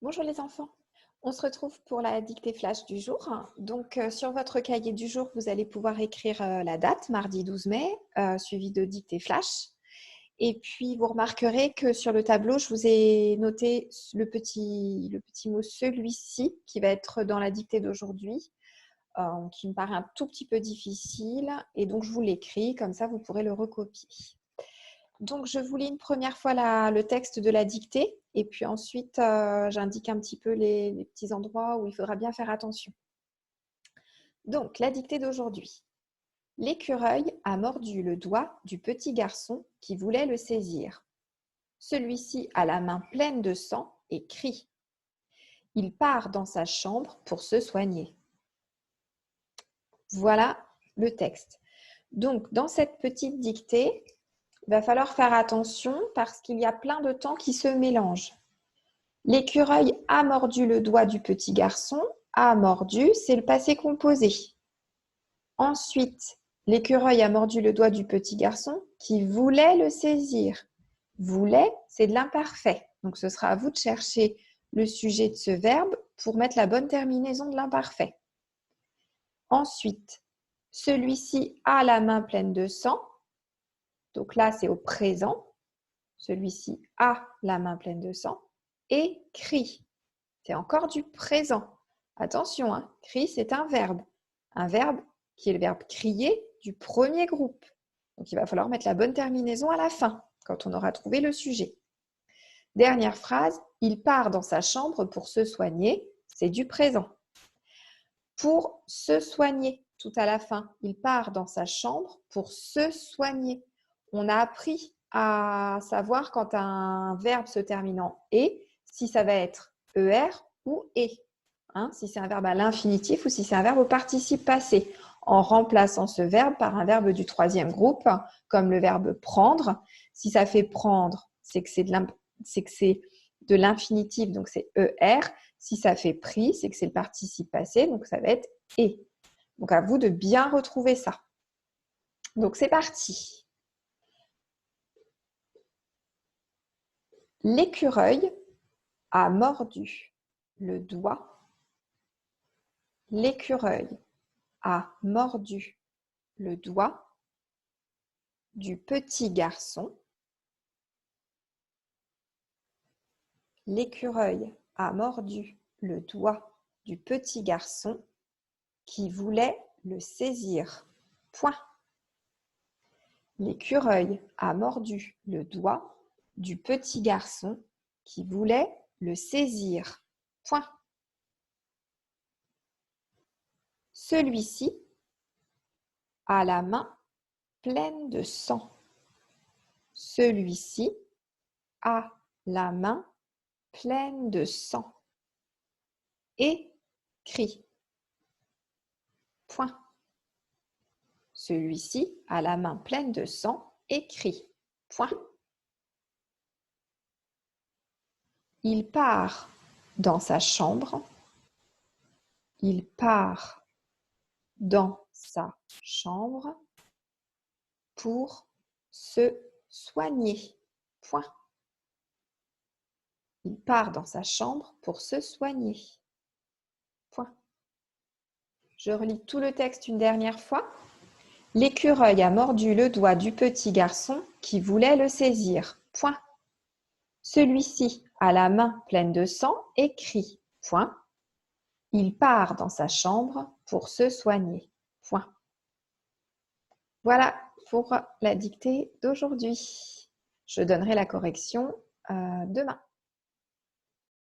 Bonjour les enfants, on se retrouve pour la dictée flash du jour. Donc sur votre cahier du jour, vous allez pouvoir écrire la date, mardi 12 mai, suivi de dictée flash. Et puis vous remarquerez que sur le tableau, je vous ai noté le petit mot celui-ci qui va être dans la dictée d'aujourd'hui, qui me paraît un tout petit peu difficile. Et donc je vous l'écris, comme ça vous pourrez le recopier. Donc, je vous lis une première fois le texte de la dictée et puis ensuite, j'indique un petit peu les petits endroits où il faudra bien faire attention. Donc, la dictée d'aujourd'hui. L'écureuil a mordu le doigt du petit garçon qui voulait le saisir. Celui-ci a la main pleine de sang et crie. Il part dans sa chambre pour se soigner. Voilà le texte. Donc, dans cette petite dictée, il va falloir faire attention parce qu'il y a plein de temps qui se mélangent. L'écureuil a mordu le doigt du petit garçon. A mordu, c'est le passé composé. Ensuite, l'écureuil a mordu le doigt du petit garçon qui voulait le saisir. Voulait, c'est de l'imparfait. Donc, ce sera à vous de chercher le sujet de ce verbe pour mettre la bonne terminaison de l'imparfait. Ensuite, celui-ci a la main pleine de sang. Donc là, c'est au présent. Celui-ci a la main pleine de sang et crie. C'est encore du présent. Attention, hein, crie, c'est un verbe. Un verbe qui est le verbe crier du premier groupe. Donc, il va falloir mettre la bonne terminaison à la fin, quand on aura trouvé le sujet. Dernière phrase, il part dans sa chambre pour se soigner. C'est du présent. Pour se soigner, tout à la fin, il part dans sa chambre pour se soigner. On a appris à savoir quand un verbe se termine en « et », si ça va être « er » ou « et ». Hein, si c'est un verbe à l'infinitif ou si c'est un verbe au participe passé, en remplaçant ce verbe par un verbe du troisième groupe, comme le verbe « prendre ». Si ça fait « prendre », c'est que c'est de l'infinitif, donc c'est « er ». Si ça fait pris, c'est que c'est le participe passé, donc ça va être « et ». Donc à vous de bien retrouver ça. Donc c'est parti. L'écureuil a mordu le doigt. L'écureuil a mordu le doigt du petit garçon. L'écureuil a mordu le doigt du petit garçon qui voulait le saisir. Point. L'écureuil a mordu le doigt du petit garçon qui voulait le saisir. Point. Celui-ci a la main pleine de sang. Celui-ci a la main pleine de sang et crie. Point. Celui-ci a la main pleine de sang et crie. Point. Il part dans sa chambre. Il part dans sa chambre pour se soigner. Point. Il part dans sa chambre pour se soigner. Point. Je relis tout le texte une dernière fois. L'écureuil a mordu le doigt du petit garçon qui voulait le saisir. Point. Celui-ci a la main pleine de sang et crie. Point. Il part dans sa chambre pour se soigner. Point. Voilà pour la dictée d'aujourd'hui. Je donnerai la correction demain.